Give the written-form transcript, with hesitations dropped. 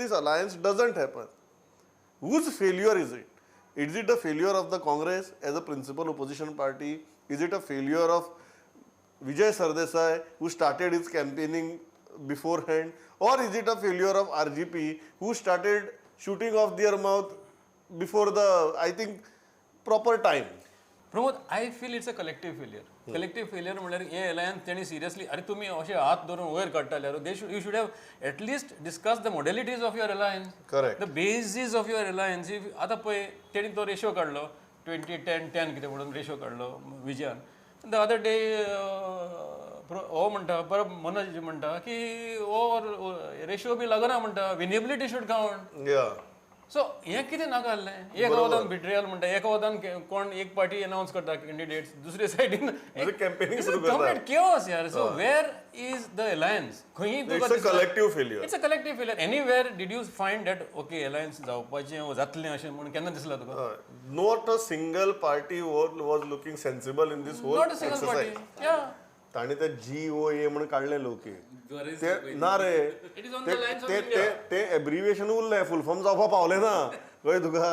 this alliance doesn't happen, whose failure is it? Is it a failure of the Congress as a principal opposition party? Is it a failure of Vijay Sardesai, who started his campaigning beforehand? Or is it a failure of RGP, who started shooting off their mouth before the, I think, proper time? Pramod, I feel it's a collective failure. Collective failure म्हणल्यार हे alliance तेणी seriously अरे तुमी अशे हात धरून वयर काडटाले you should have at least discuss the modalities of your alliance. Correct. The basis of your alliance. आतां पळय तेणी तो रेशो काडलो 20-10-10 कितें म्हणून रेशो काडलो विजयान. द अदर डे हो म्हणटा परत मनोज म्हणटा की हो रेशो बी लागना म्हणटा, winnability should count. Yeah. So हें कितें नाका आसलें? एक वदान बिट्रियल म्हणटा, एका वदान कोण एक पार्टी अनाउन्स करता कॅन्डिडेट्स, दुसरे सायडीन campaigning सुरू करता. कंप्लीट किओस यार. So where is the alliance? खंय It's a collective failure. It's a collective failure. Anywhere did you find that okay alliance जावपाचें जातलें अशें म्हणून केन्ना दिसलां तुका? Not a single party was looking sensible in this whole not a single exercise. Party. या ताणी ते GOA म्हणून काढले लोक ते ना रे it is on the lines of ते एब्रिविएशन उरले, फुल फॉर्म जावपा पावले ना कळ्ळें तुका.